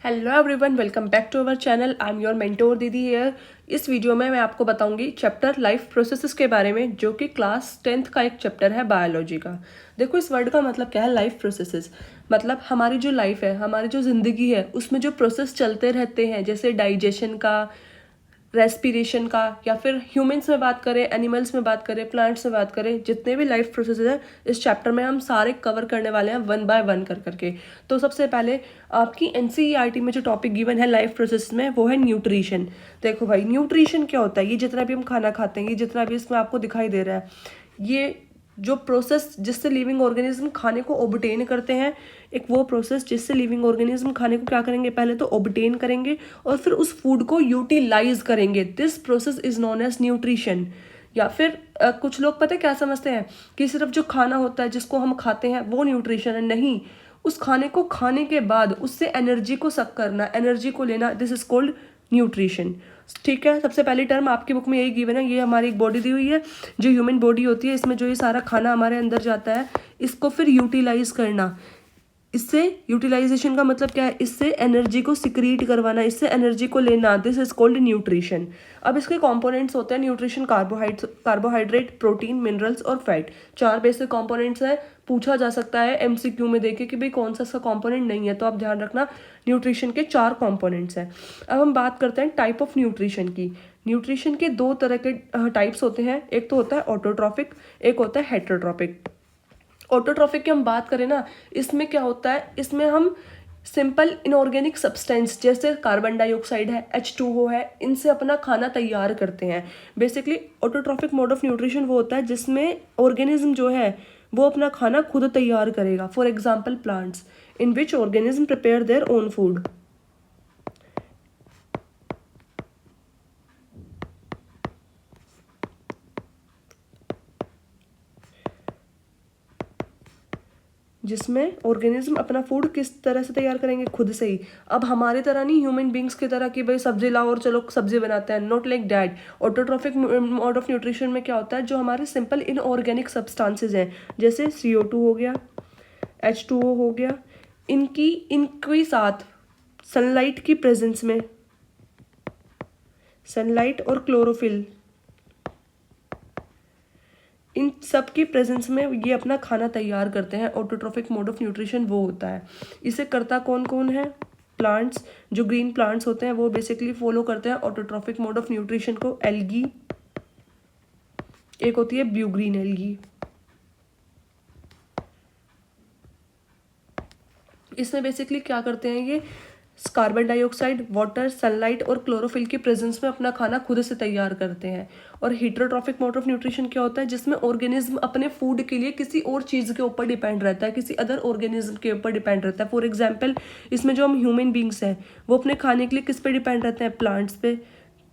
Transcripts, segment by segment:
Hello everyone, welcome back to our channel. I am your mentor Didi here. इस वीडियो में मैं आपको बताऊंगी चैप्टर लाइफ प्रोसेसेस के बारे में, जो कि क्लास 10th का एक चैप्टर है बायोलॉजी का। देखो, इस वर्ड का मतलब क्या है, लाइफ प्रोसेसेस। मतलब हमारी जो लाइफ है, हमारी जो ज़िंदगी है, उसमें जो प्रोसेस चलते रहते हैं, जैसे डाइजेशन का, रेस्पिरेशन का, या फिर ह्यूमंस में बात करें, एनिमल्स में बात करें, प्लांट्स में बात करें, जितने भी लाइफ प्रोसेसेस हैं इस चैप्टर में हम सारे कवर करने वाले हैं वन बाय वन कर करके। तो सबसे पहले आपकी एनसीईआरटी में जो टॉपिक गिवन है लाइफ प्रोसेस में, वो है न्यूट्रिशन। देखो भाई, न्यूट्रिशन क्या होता है? ये जितना भी हम खाना खाते हैं, ये जितना भी इसमें आपको दिखाई दे रहा है, ये जो प्रोसेस जिससे लिविंग ऑर्गेनिज्म खाने को ऑब्टेन करते हैं, एक वो प्रोसेस जिससे लिविंग ऑर्गेनिज्म खाने को क्या करेंगे, पहले तो ऑब्टेन करेंगे और फिर उस फूड को यूटिलाइज करेंगे। This process is known as nutrition. या फिर कुछ लोग पता है क्या समझते हैं कि सिर्फ जो खाना होता है जिसको हम खाते हैं वो न्यूट्रिशन है। नहीं, उस खाने को खाने के बाद उससे एनर्जी को सक करना, एनर्जी को लेना, दिस इज कॉल्ड न्यूट्रिशन। ठीक है, सबसे पहली टर्म आपकी बुक में यही गिवन है। ये हमारी एक बॉडी दी हुई है, जो ह्यूमन बॉडी होती है, इसमें जो ये सारा खाना हमारे अंदर जाता है, इसको फिर यूटिलाइज करना। इससे यूटिलाइजेशन का मतलब क्या है? इससे एनर्जी को सिक्रीट करवाना, इससे एनर्जी को लेना, दिस इज कॉल्ड न्यूट्रिशन। अब इसके कंपोनेंट्स होते हैं न्यूट्रिशन: कार्बोहाइड्रेट, प्रोटीन, मिनरल्स और फैट। 4 बेसिक कंपोनेंट्स है। पूछा जा सकता है एमसीक्यू में देखे कि भाई कौन सा इसका कंपोनेंट नहीं है, तो आप ध्यान रखना न्यूट्रिशन के 4 कंपोनेंट्स हैं। अब हम बात करते हैं टाइप ऑफ न्यूट्रिशन की। न्यूट्रिशन के 2 तरह के टाइप्स होते हैं। एक तो होता है ऑटोट्रॉफिक, एक होता है हेटरोट्रॉफिक। ऑटोट्रॉफिक की हम बात करें ना, इसमें क्या होता है, इसमें हम सिंपल इनऑर्गेनिक सब्सटेंस जैसे कार्बन डाइऑक्साइड है, H2O है, इनसे अपना खाना तैयार करते हैं। Basically autotrophic mode of nutrition वो होता है जिसमें ऑर्गेनिज्म जो है वो अपना खाना खुद तैयार करेगा। For example plants, in which organism prepare their own food. जिसमें ऑर्गेनिज्म अपना फूड किस तरह से तैयार करेंगे, खुद से ही। अब हमारे तरह नहीं, ह्यूमन बींग्स की तरह कि भाई सब्जी लाओ और चलो सब्जी बनाते हैं, not like that. Autotrophic mode of nutrition में क्या होता है, जो हमारे सिंपल इनऑर्गेनिक सब्सटेंसेज हैं, जैसे CO2 हो गया, H2O हो गया, इनके साथ सनलाइट की प्रेजेंस में, सनलाइट और क्लोरोफिल, इन सब की प्रेजेंस में ये अपना खाना तैयार करते हैं। ऑटोट्रॉफिक मोड ऑफ न्यूट्रिशन वो होता है। इसे करता कौन कौन है? प्लांट्स। जो ग्रीन प्लांट्स होते हैं वो बेसिकली फॉलो करते हैं ऑटोट्रॉफिक मोड ऑफ न्यूट्रिशन को। एल्गी, एक होती है ब्लू ग्रीन एल्गी। इसमें बेसिकली क्या करते हैं, ये कार्बन डाइऑक्साइड, वाटर, सनलाइट और क्लोरोफिल की प्रेजेंस में अपना खाना खुद से तैयार करते हैं। और हेटरोट्रॉफिक मोड ऑफ न्यूट्रिशन क्या होता है, जिसमें ऑर्गेनिज्म अपने फूड के लिए किसी और चीज़ के ऊपर डिपेंड रहता है, किसी अदर ऑर्गेनिज्म के ऊपर डिपेंड रहता है। फॉर एग्जाम्पल, इसमें जो हम ह्यूमन बींग्स हैं वो अपने खाने के लिए किस पे डिपेंड रहते हैं? प्लांट्स पे।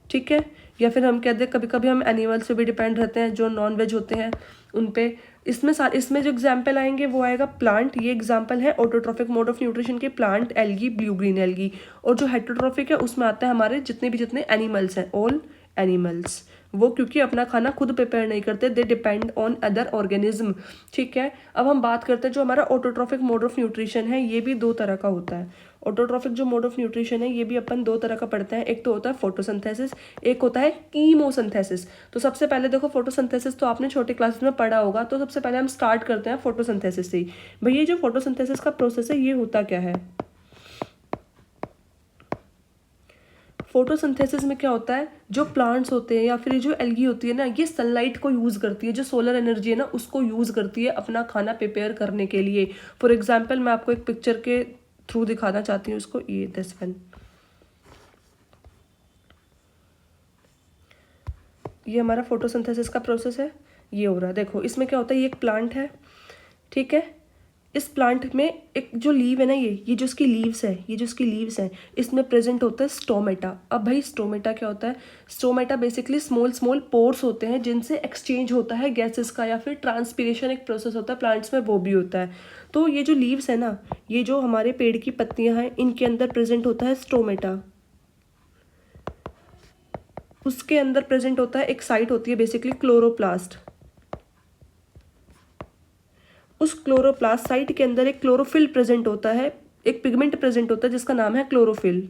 ठीक है, या फिर हम कहते हैं कभी कभी हम एनिमल्स पे भी डिपेंड रहते हैं, जो नॉन वेज होते हैं उन पे। इसमें जो एग्जाम्पल आएंगे वो आएगा प्लांट। ये एग्जाम्पल है ऑटोट्रॉफिक मोड ऑफ न्यूट्रिशन के, plant, algae, blue green algae. और जो हेटरोट्रॉफिक है उसमें आता है हमारे जितने एनिमल्स हैं, ऑल एनिमल्स। वो क्योंकि अपना खाना खुद प्रिपेयर नहीं करते, they depend on other organism. ठीक है, अब हम बात करते हैं जो हमारा ऑटोट्रॉफिक मोड ऑफ न्यूट्रिशन है, ये भी 2 तरह का होता है। ऑटोट्रॉफिक जो मोड ऑफ न्यूट्रिशन है ये भी अपन 2 तरह का पढ़ते हैं। एक तो होता है फोटोसिंथेसिस, एक होता है कीमोसिंथेसिस। तो सबसे पहले देखो, फोटोसिंथेसिस तो आपने छोटे क्लासेस में पढ़ा होगा, तो सबसे पहले हम स्टार्ट करते हैं फोटोसिंथेसिस से ही। भैया जो फोटोसिंथेसिस का प्रोसेस है ये होता क्या है? फोटोसिंथेसिस में क्या होता है, जो प्लांट्स होते हैं या फिर जो एल्गी होती है ना, ये सनलाइट को यूज़ करती है, जो सोलर एनर्जी है ना उसको यूज़ करती है अपना खाना प्रिपेयर करने के लिए। फॉर एग्जाम्पल, मैं आपको एक पिक्चर के थ्रू दिखाना चाहती हूँ इसको। ये दिस वन, ये हमारा फोटोसिंथेसिस का प्रोसेस है। ये हो रहा है, देखो इसमें क्या होता है, ये एक प्लांट है। ठीक है, इस प्लांट में एक जो लीव है ना, ये जो इसकी लीव्स है, ये जो इसकी लीव्स हैं, इसमें प्रेजेंट होता है स्टोमेटा। अब भाई स्टोमेटा क्या होता है? Stomata basically small small pores होते हैं जिनसे एक्सचेंज होता है गैसेस का, या फिर ट्रांसपीरेशन एक प्रोसेस होता है प्लांट्स में, वो भी होता है। तो ये जो लीव्स है ना, ये जो हमारे पेड़ की पत्तियां हैं, इनके अंदर प्रेजेंट होता है स्टोमेटा। उसके अंदर प्रेजेंट होता है एक साइट होती है बेसिकली क्लोरोप्लास्ट। उस क्लोरोप्लास्ट साइट के अंदर एक क्लोरोफिल प्रेजेंट होता है, एक पिगमेंट प्रेजेंट होता है जिसका नाम है क्लोरोफिल।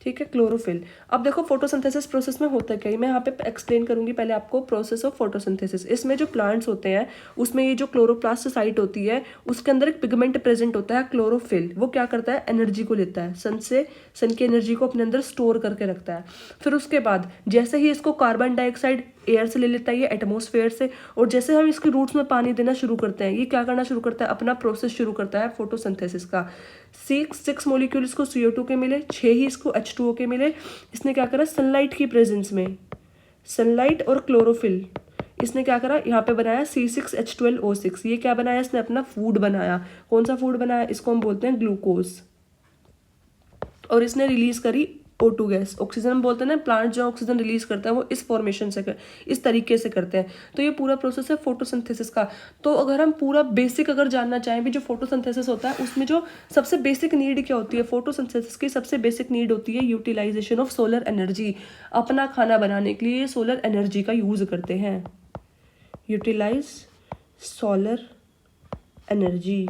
ठीक है, क्लोरोफिल। अब देखो फोटोसिंथेसिस प्रोसेस में होता क्या है, मैं यहाँ पे एक्सप्लेन करूंगी पहले आपको प्रोसेस ऑफ फोटोसिंथेसिस। इसमें जो प्लांट्स होते हैं उसमें ये जो क्लोरोप्लास्ट साइट होती है उसके अंदर एक पिगमेंट प्रेजेंट होता है क्लोरोफिल। वो क्या करता है, एनर्जी को लेता है सन से, सन की एनर्जी को अपने अंदर स्टोर करके रखता है। फिर उसके बाद जैसे ही इसको कार्बन डाइऑक्साइड एयर से ले लेता है, ये एटमॉस्फेयर से, और जैसे हम इसकी रूट्स में पानी देना शुरू करते हैं, ये क्या करना शुरू करता है, अपना प्रोसेस शुरू करता है फोटोसिंथेसिस का। सिक्स मॉलिक्यूल इसको CO2 के मिले, 6 ही इसको H2O के मिले। इसने क्या करा, सनलाइट की प्रेजेंस में, सनलाइट और क्लोरोफिल, इसने क्या करा, यहाँ पे बनाया C6H12O6। ये क्या बनाया, इसने अपना फूड बनाया। कौन सा फूड बनाया, इसको हम बोलते हैं ग्लूकोज। और इसने रिलीज करी O2 गैस, ऑक्सीजन हम बोलते हैं ना, प्लांट जो ऑक्सीजन रिलीज करता है वो इस फॉर्मेशन से इस तरीके से करते हैं। तो ये पूरा प्रोसेस है फोटोसिंथेसिस का। तो अगर हम पूरा बेसिक अगर जानना चाहें भी, जो फोटोसिंथेसिस होता है उसमें जो सबसे बेसिक नीड क्या होती है, फोटोसिंथेसिस की सबसे बेसिक नीड होती है यूटिलाइजेशन ऑफ सोलर एनर्जी। अपना खाना बनाने के लिए सोलर एनर्जी का यूज करते हैं, यूटिलाइज सोलर एनर्जी।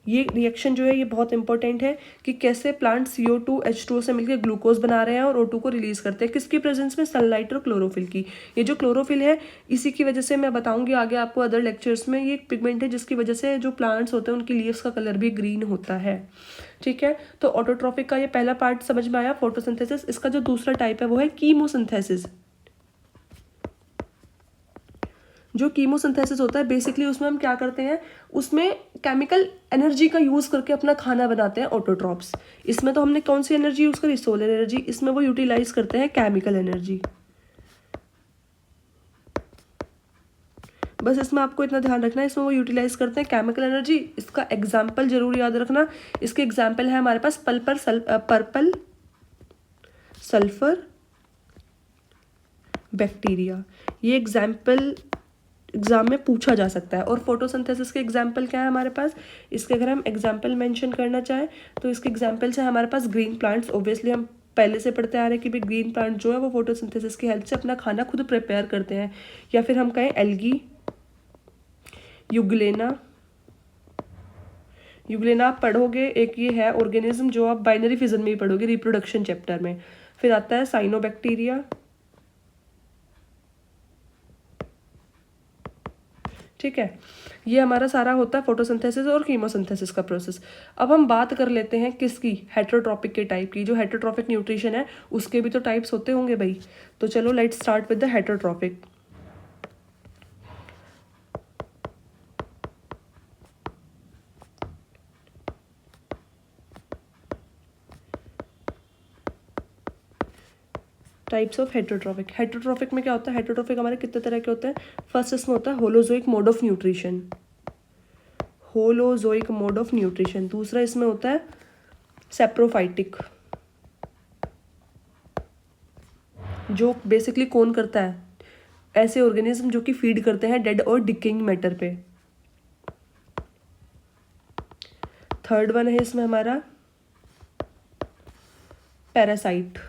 ये रिएक्शन जो है ये बहुत इंपॉर्टेंट है कि कैसे प्लांट CO2 H2O से मिलकर ग्लूकोज बना रहे हैं और O2 को रिलीज करते हैं, किसकी प्रेजेंस में, सनलाइट और क्लोरोफिल की। ये जो क्लोरोफिल है इसी की वजह से, मैं बताऊंगी आगे आपको अदर लेक्चर्स में, ये एक पिगमेंट है जिसकी वजह से जो प्लांट्स होते हैं उनकी लीव्स का कलर भी ग्रीन होता है। ठीक है, तो ऑटोट्रॉफिक का ये पहला पार्ट समझ में आया, फोटोसिंथेसिस। इसका जो दूसरा टाइप है वो है कीमोसिंथेसिस। जो कीमोसिंथेसिस होता है बेसिकली उसमें हम क्या करते हैं, उसमें केमिकल एनर्जी का यूज करके अपना खाना बनाते हैं ऑटोट्रॉप्स। इसमें तो हमने कौन सी एनर्जी यूज करी, सोलर एनर्जी। इसमें वो यूटिलाइज करते हैं केमिकल एनर्जी। बस इसमें आपको इतना ध्यान रखना है, इसमें वो यूटिलाइज करते हैं केमिकल एनर्जी। इसका एग्जाम्पल जरूर याद रखना। इसके एग्जाम्पल है हमारे पास पर्पल सल्फर बैक्टीरिया। ये एग्जाम्पल एग्जाम में पूछा जा सकता है। और फोटोसिंथेसिस के एग्जाम्पल क्या है हमारे पास, इसके अगर हम एग्जाम्पल मेंशन करना चाहें तो इसके एग्जाम्पल्स है हमारे पास ग्रीन प्लांट्स। ऑब्वियसली हम पहले से पढ़ते आ रहे हैं कि भाई ग्रीन प्लांट जो है वो फोटोसिंथेसिस की हेल्प से अपना खाना खुद प्रिपेयर करते हैं। या फिर हम कहें एल्गी, यूग्लेना। यूग्लेना आप पढ़ोगे, एक ये है ऑर्गेनिज्म जो आप बाइनरी फिजन में ही पढ़ोगे, रिप्रोडक्शन चैप्टर में। फिर आता है साइनोबैक्टीरिया। ठीक है, ये हमारा सारा होता है फोटोसिंथेसिस और कीमोसिंथेसिस का प्रोसेस। अब हम बात कर लेते हैं किसकी, हेटेरोट्रॉपिक के टाइप की। जो हेटेरोट्रॉपिक न्यूट्रिशन है उसके भी तो टाइप्स होते होंगे भाई। तो चलो let's start with the heterotrophic. Types of heterotrophic. Heterotrophic में क्या होता है, हेटेरोट्रॉपिक हमारे कितने तरह के होते हैं। फर्स्ट इसमें होता है holozoic mode of nutrition, holozoic mode of nutrition. दूसरा इसमें होता है सेप्रोफाइटिक, जो बेसिकली कौन करता है, ऐसे ऑर्गेनिज्म जो कि फीड करते हैं डेड और डिकेइंग मैटर पे। थर्ड वन है इसमें हमारा पैरासाइट।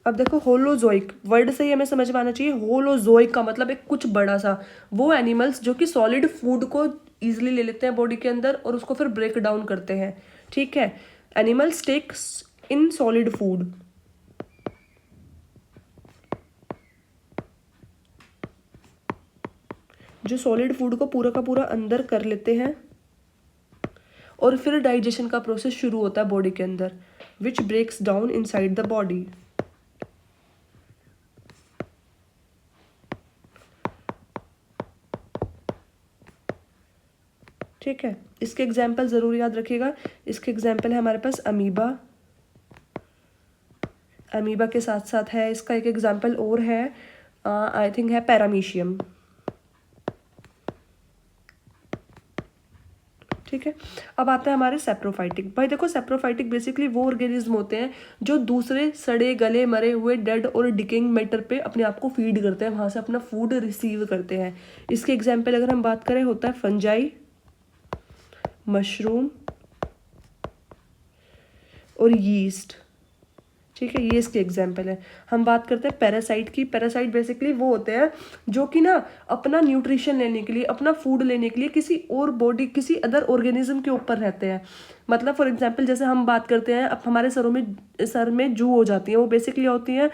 अब देखो होलोजोइक वर्ड से ही हमें समझ में आना चाहिए, होलोजोइक का मतलब एक कुछ बड़ा सा, वो एनिमल्स जो कि सॉलिड फूड को इजीली ले लेते हैं बॉडी के अंदर और उसको फिर ब्रेक डाउन करते हैं। ठीक है, animals takes in solid food. जो सॉलिड फूड को पूरा का पूरा अंदर कर लेते हैं और फिर डाइजेशन का प्रोसेस शुरू होता है बॉडी के अंदर, which breaks down inside the body. ठीक है, इसके एग्जाम्पल जरूर याद रखिएगा। इसके एग्जाम्पल है हमारे पास अमीबा। अमीबा के साथ साथ है इसका एक एग्जाम्पल और है, आई थिंक है पैरामीशियम। ठीक है, अब आता है हमारे सेप्रोफाइटिक। भाई देखो सेप्रोफाइटिक बेसिकली वो ऑर्गेनिज्म होते हैं जो दूसरे सड़े गले मरे हुए डेड और डिकेइंग मैटर पे अपने आप को फीड करते हैं, वहां से अपना फूड रिसीव करते हैं। इसके एग्जाम्पल अगर हम बात करें होता है फंजाई, मशरूम और यीस्ट। ठीक है, ये इसकी एग्जाम्पल है। हम बात करते हैं पैरासाइट की। पैरासाइट बेसिकली वो होते हैं जो कि ना अपना न्यूट्रिशन लेने के लिए, अपना फूड लेने के लिए किसी और बॉडी, किसी अदर ऑर्गेनिज्म के ऊपर रहते हैं। मतलब फॉर एग्जांपल जैसे हम बात करते हैं, अब हमारे सर में जू हो जाती है, वो बेसिकली होती हैं,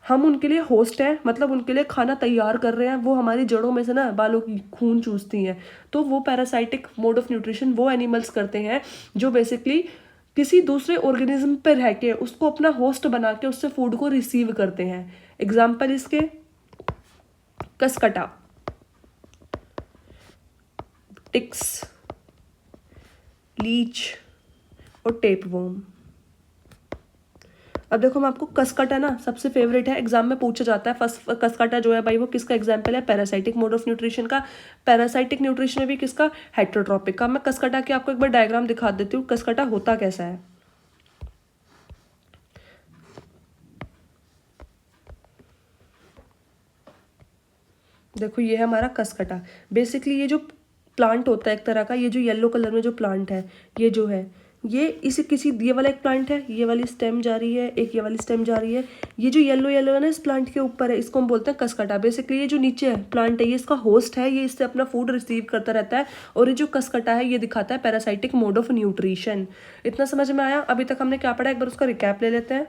हम उनके लिए होस्ट हैं, मतलब उनके लिए खाना तैयार कर रहे हैं, वो हमारी जड़ों में से ना बालों की खून चूसती हैं। तो वो पैरासाइटिक मोड ऑफ न्यूट्रिशन वो एनिमल्स करते हैं जो बेसिकली किसी दूसरे ऑर्गेनिज्म पर रह के उसको अपना होस्ट बना के उससे फूड को रिसीव करते हैं। एग्जाम्पल इसके कसकटा, टिक्स, लीच और टेपवर्म। अब देखो मैं आपको कसकटा ना सबसे फेवरेट है, एग्जाम में पूछा जाता है। फर्स्ट कसकटा जो है भाई वो किसका एग्जाम्पल है? पैरासाइटिक मोड ऑफ न्यूट्रिशन का। पैरासाइटिक न्यूट्रिशन में भी किसका? हेटेरोट्रॉपिक का। मैं कसकटा की आपको एक बार डायग्राम दिखा देती हूँ, कसकटा होता कैसा है। देखो ये है हमारा कसकटा। बेसिकली ये जो प्लांट होता है एक तरह का, ये जो येलो कलर में जो प्लांट है, ये जो है ये इसे किसी, ये वाला एक प्लांट है, ये वाली स्टेम जा रही है, एक ये वाली स्टेम जा रही है, ये जो येलो येलो है ना इस प्लांट के ऊपर है, इसको हम बोलते हैं कसकटा। बेसिकली ये जो नीचे है प्लांट है, ये इसका होस्ट है, ये इससे अपना फूड रिसीव करता रहता है। और ये जो कसकटा है ये दिखाता है पैरासाइटिक मोड ऑफ न्यूट्रिशन। इतना समझ में आया? अभी तक हमने क्या पढ़ा, एक बार उसका रिकैप ले लेते हैं।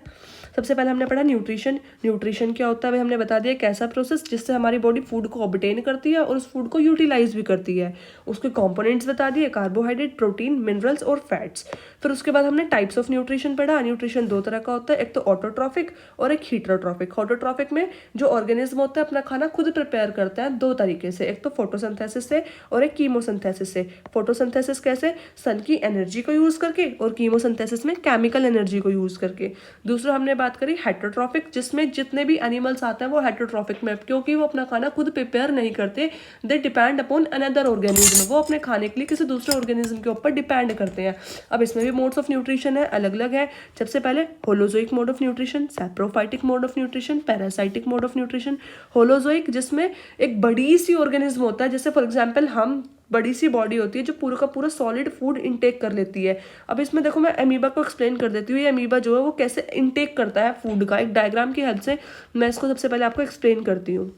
सबसे पहले हमने पढ़ा न्यूट्रिशन। न्यूट्रिशन क्या होता है भाई हमने बता दिया, कैसा प्रोसेस जिससे हमारी बॉडी फूड को ऑब्टेन करती है और उस फूड को यूटिलाइज भी करती है। उसके कंपोनेंट्स बता दिए, कार्बोहाइड्रेट, प्रोटीन, मिनरल्स और फैट्स। फिर उसके बाद हमने टाइप्स ऑफ न्यूट्रिशन पढ़ा। न्यूट्रिशन दो तरह का होता है, एक तो ऑटोट्रॉफिक और एक हीटरोट्रॉफिक। ऑटोट्रॉफिक में जो ऑर्गेनिज्म होता है अपना खाना खुद प्रिपेयर करता है दो तरीके से, एक तो फोटोसिंथेसिस से और एक कीमोसिंथेसिस से। फोटोसिंथेसिस कैसे? सन की एनर्जी को यूज करके, और कीमोसिंथेसिस में केमिकल एनर्जी को यूज करके। दूसरा हमने बात करी हेटेरोट्रॉफिक, जिसमें जितने भी एनिमल्स आते हैं वो हेटेरोट्रॉफिक में, क्योंकि वो अपना खाना खुद प्रिपेयर नहीं करते, they depend upon another organism. वो अपने खाने के लिए किसी दूसरे ऑर्गेनिज्म के ऊपर डिपेंड करते हैं। अब इसमें भी मोड्स ऑफ न्यूट्रिशन है, अलग अलग है। सबसे पहले holozoic mode of nutrition, saprophytic mode of nutrition, parasitic mode of nutrition. Holozoic जिसमें एक बड़ी सी ऑर्गेनिज्म होता है, जैसे फॉर एग्जाम्पल हम, बड़ी सी बॉडी होती है जो पूरा का पूरा सॉलिड फूड इनटेक कर लेती है। अब इसमें देखो मैं अमीबा को एक्सप्लेन कर देती हूँ, ये अमीबा जो है वो कैसे इनटेक करता है फूड का, एक डायग्राम की हेल्प से मैं इसको सबसे पहले आपको एक्सप्लेन करती हूँ।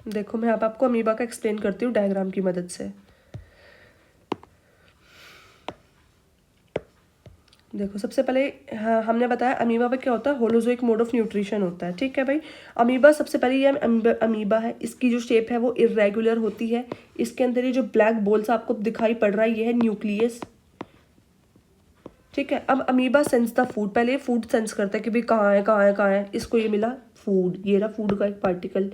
देखो मैं अब आपको अमीबा का एक्सप्लेन करती हूँ डायग्राम की मदद से। देखो सबसे पहले हाँ हमने बताया अमीबा में क्या होता है, होलोजोइक मोड ऑफ न्यूट्रिशन होता है। ठीक है भाई, अमीबा सबसे पहले ये अमीबा है, इसकी जो शेप है वो इरेगुलर होती है। इसके अंदर ये जो ब्लैक बोल्स आपको दिखाई पड़ रहा है ये है न्यूक्लियस। ठीक है, अब अमीबा सेंस द फूड, पहले ये फूड सेंस करता है कि भाई कहाँ है कहाँ है कहाँ है, इसको ये मिला फूड, ये रहा फूड का एक पार्टिकल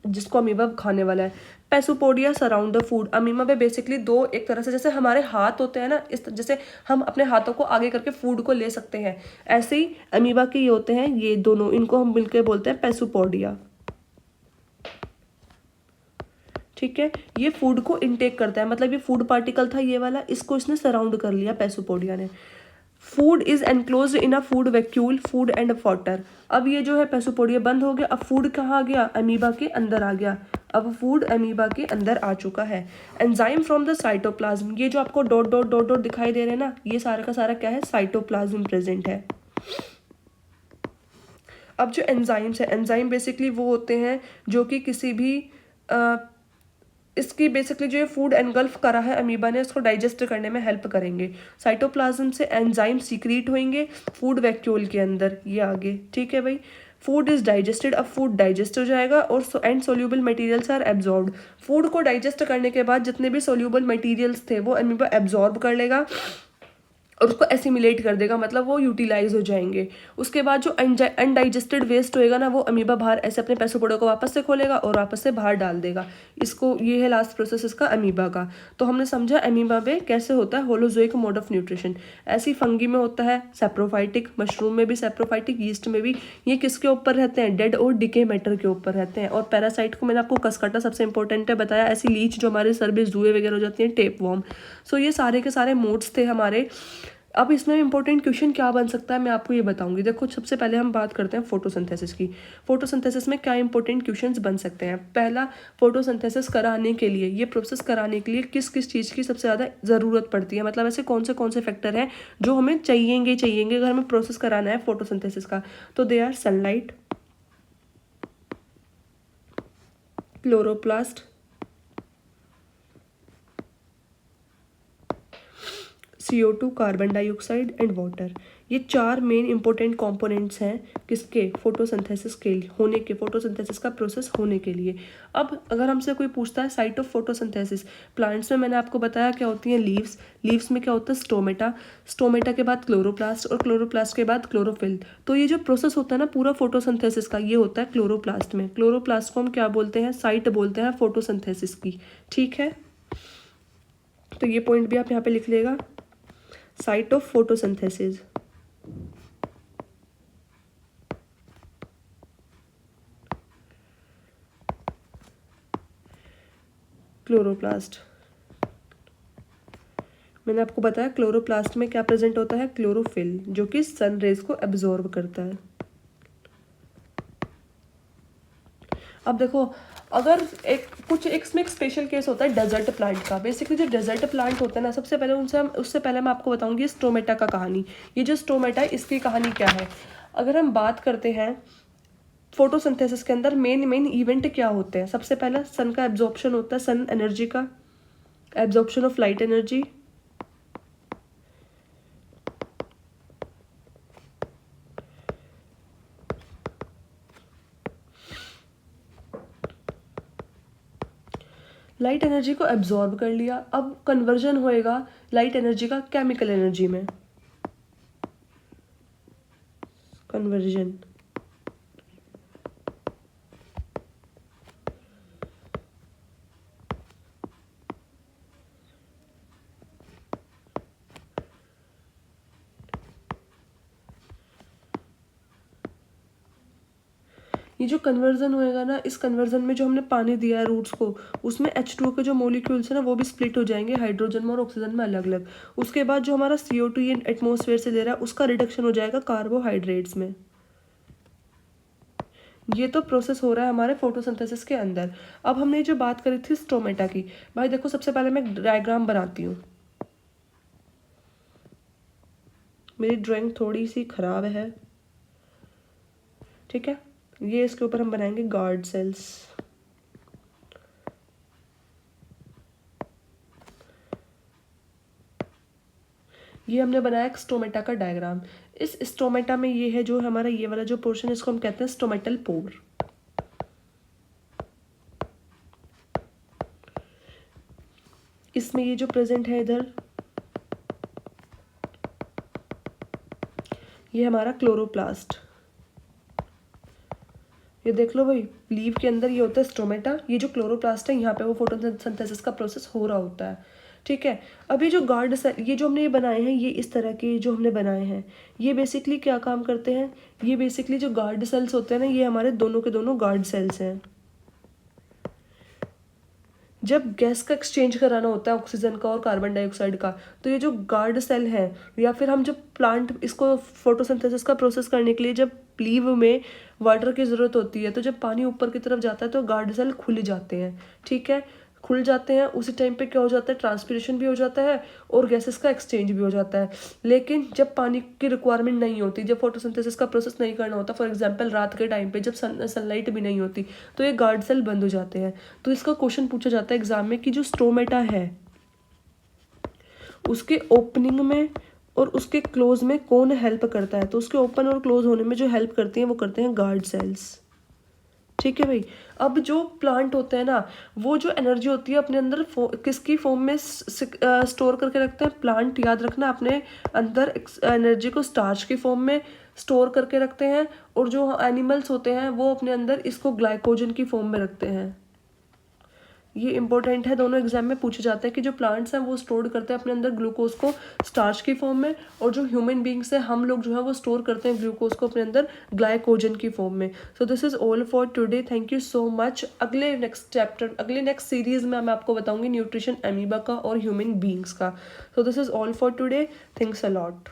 जिसको अमीबा खाने वाला है। पैसोपोडिया सराउंड द फूड। अमीबा में बेसिकली दो, एक तरह से जैसे हमारे हाथ होते हैं ना, इस जैसे हम अपने हाथों को आगे करके फूड को ले सकते हैं, ऐसे ही अमीबा के ये होते हैं, ये दोनों, इनको हम मिलकर बोलते हैं पैसोपोडिया। ठीक है, ये फूड को इनटेक करता है, मतलब ये फूड पार्टिकल था ये वाला, इसको इसने सराउंड कर लिया पैसोपोडिया ने। Food is enclose in a food vacuole, food and water. अब ये जो है पैसोपोडिया बंद हो गया, अब फूड कहाँ आ गया? अमीबा के अंदर आ गया। अब फूड अमीबा के अंदर आ चुका है। एंजाइम फ्रॉम द साइटोप्लाज्म, ये जो आपको डॉट डॉट डॉट डॉट दिखाई दे रहे हैं ना, ये सारा का सारा क्या है? साइटोप्लाज्म प्रेजेंट है। अब जो एंजाइम्स है, एंजाइम बेसिकली वो होते हैं जो कि किसी भी इसकी बेसिकली जो ये फूड एनगल्फ करा है अमीबा ने, इसको डाइजेस्ट करने में हेल्प करेंगे। साइटोप्लाज्म से एंजाइम सीक्रेट होंगे फूड वैक्यूल के अंदर, ये आगे। ठीक है भाई, फूड इज डाइजेस्टेड, अब फूड डाइजेस्ट हो जाएगा और and soluble materials are absorbed. Food को डाइजेस्ट करने के बाद जितने भी सोल्यूबल मटेरियल्स थे वो अमीबा एब्जॉर्ब कर लेगा और उसको एसिमिलेट कर देगा, मतलब वो यूटिलाइज हो जाएंगे। उसके बाद जो अनडाइजेस्टेड वेस्ट होएगा ना, वो अमीबा बाहर ऐसे अपने पैसोपोडिया को वापस से खोलेगा और वापस से बाहर डाल देगा इसको। ये है लास्ट प्रोसेस इसका अमीबा का। तो हमने समझा अमीबा में कैसे होता है होलोजोइक मोड ऑफ न्यूट्रिशन। ऐसी फंगी में होता है सैप्रोफाइटिक, मशरूम में भी सैप्रोफाइटिक, यीस्ट में भी। ये किसके ऊपर रहते हैं? डेड और डिके मैटर के ऊपर रहते हैं। और पैरासाइट को मैंने आपको कसकटा सबसे इंपॉर्टेंट है बताया, ऐसी लीच जो हमारे सर में जुए वगैरह हो जाती हैं, टेपवर्म। सो ये सारे के सारे मोड्स थे हमारे अब इसमें इंपॉर्टेंट क्वेश्चन क्या बन सकता है मैं आपको ये बताऊंगी। देखो सबसे पहले हम बात करते हैं फोटोसिंथेसिस की। फोटोसिंथेसिस में क्या इंपॉर्टेंट क्वेश्चंस बन सकते हैं। पहला, फोटोसिंथेसिस कराने के लिए, ये प्रोसेस कराने के लिए किस किस चीज़ की सबसे ज़्यादा ज़रूरत पड़ती है, मतलब ऐसे कौन से फैक्टर हैं जो हमें चाहिएंगे अगर हमें प्रोसेस कराना है फोटोसिंथेसिस का। तो they are sunlight, chloroplast, CO2 carbon dioxide and water. ये 4 मेन इंपॉर्टेंट कंपोनेंट्स हैं किसके, फोटोसिंथेसिस के होने के, फोटोसिंथेसिस का प्रोसेस होने के लिए। अब अगर हमसे कोई पूछता है साइट ऑफ फोटोसिंथेसिस, प्लांट्स में मैंने आपको बताया क्या होती हैं, लीव्स। लीव्स में क्या होता है, स्टोमेटा। स्टोमेटा के बाद क्लोरोप्लास्ट और क्लोरोप्लास्ट के बाद क्लोरोफिल। तो ये जो प्रोसेस होता है ना पूरा फोटोसिंथेसिस का, ये होता है क्लोरोप्लास्ट में। क्लोरोप्लास्ट को हम क्या बोलते हैं, साइट बोलते हैं फोटोसिंथेसिस की। ठीक है, तो ये पॉइंट भी आप यहाँ पे लिख लेगा, साइट ऑफ फोटोसिंथेसिस। क्लोरोप्लास्ट, मैंने आपको बताया क्लोरोप्लास्ट में क्या प्रेजेंट होता है, क्लोरोफिल, जो कि सन रेज को एब्जॉर्ब करता है। अब देखो, अगर एक इसमें एक स्पेशल केस होता है डेजर्ट प्लांट का। बेसिकली जो डेजर्ट प्लांट होता है ना, उससे पहले मैं आपको बताऊंगी स्टोमेटा का कहानी। ये जो स्टोमेटा है इसकी कहानी क्या है। अगर हम बात करते हैं फोटोसिंथेसिस के अंदर मेन इवेंट क्या होते हैं, सबसे पहला सन का एब्जॉर्प्शन होता है, सन एनर्जी का absorption of light energy. Light energy को एब्जॉर्ब कर लिया, अब कन्वर्जन होएगा लाइट एनर्जी का केमिकल एनर्जी में, कन्वर्जन। ये जो कन्वर्जन होएगा ना, इस कन्वर्जन में जो हमने पानी दिया है रूट्स को, उसमें H2O के जो मोलिक्यूल्स हैं ना वो भी स्प्लिट हो जाएंगे हाइड्रोजन में और ऑक्सीजन में अलग अलग। उसके बाद जो हमारा CO2 ये एटमॉस्फेयर से ले रहा है उसका रिडक्शन हो जाएगा कार्बोहाइड्रेट्स में। ये तो प्रोसेस हो रहा है हमारे फोटोसिंथेसिस के अंदर। अब हमने जो बात करी थी स्टोमेटा की, भाई देखो सबसे पहले मैं डायग्राम बनाती हूँ। मेरी ड्राइंग थोड़ी सी खराब है, ठीक है। ये इसके ऊपर हम बनाएंगे गार्ड सेल्स। ये हमने बनाया एक स्टोमेटा का डायग्राम। इस स्टोमेटा में ये है जो हमारा ये वाला जो पोर्शन है, इसको हम कहते हैं स्टोमेटल पोर। इसमें ये जो प्रेजेंट है इधर, ये हमारा क्लोरोप्लास्ट। ये देख लो भाई, लीव के अंदर ये होता है स्टोमेटा, ये जो क्लोरोप्लास्ट है यहाँ पे वो फोटोसिंथेसिस का प्रोसेस हो रहा होता है, ठीक है। अब ये जो गार्ड सेल, ये जो हमने ये बनाए हैं, ये इस तरह के जो हमने बनाए हैं, ये बेसिकली क्या काम करते हैं, ये बेसिकली जो गार्ड सेल्स होते हैं ना, ये हमारे दोनों के दोनों गार्ड सेल्स हैं। जब गैस का एक्सचेंज कराना होता है ऑक्सीजन का और कार्बन डाइऑक्साइड का, तो ये जो गार्ड सेल है, या फिर हम जब प्लांट इसको फोटोसिंथेसिस का प्रोसेस करने के लिए जब लीव में वाटर की ज़रूरत होती है, तो जब पानी ऊपर की तरफ जाता है तो गार्ड सेल खुल जाते हैं, ठीक है। खुल जाते हैं, उसी टाइम पे क्या हो जाता है, ट्रांसपिरेशन भी हो जाता है और गैसेस का एक्सचेंज भी हो जाता है। लेकिन जब पानी की रिक्वायरमेंट नहीं होती, जब फोटोसिंथेसिस का प्रोसेस नहीं करना होता, फॉर एग्जांपल रात के टाइम पे जब सनलाइट भी नहीं होती, तो ये गार्ड सेल बंद हो जाते हैं। तो इसका क्वेश्चन पूछा जाता है एग्जाम में कि जो स्टोमेटा है उसके ओपनिंग में और उसके क्लोज में कौन हेल्प करता है, तो उसके ओपन और क्लोज होने में जो हेल्प करती हैं वो करते हैं गार्ड सेल्स, ठीक है भाई। अब जो प्लांट होते हैं ना, वो जो एनर्जी होती है अपने अंदर किसकी फॉर्म में स्टोर करके रखते हैं, प्लांट, याद रखना, अपने अंदर एनर्जी को स्टार्च की फॉर्म में स्टोर करके रखते हैं, और जो एनिमल्स होते हैं वो अपने अंदर इसको ग्लाइकोजन की फॉर्म में रखते हैं, ये इंपॉर्टेंट है, दोनों एग्जाम में पूछे जाते हैं कि जो प्लांट्स हैं वो स्टोर करते हैं अपने अंदर ग्लूकोज को स्टार्च की फॉर्म में, और जो ह्यूमन बींग्स हैं हम लोग जो है वो स्टोर करते हैं ग्लूकोज को अपने अंदर ग्लाइकोजन की फॉर्म में। So this is all for today, thank you so much. अगले नेक्स्ट सीरीज में मैं आपको बताऊंगी न्यूट्रिशन अमीबा का और ह्यूमन बींग्स का। So this is all for today, thanks a lot.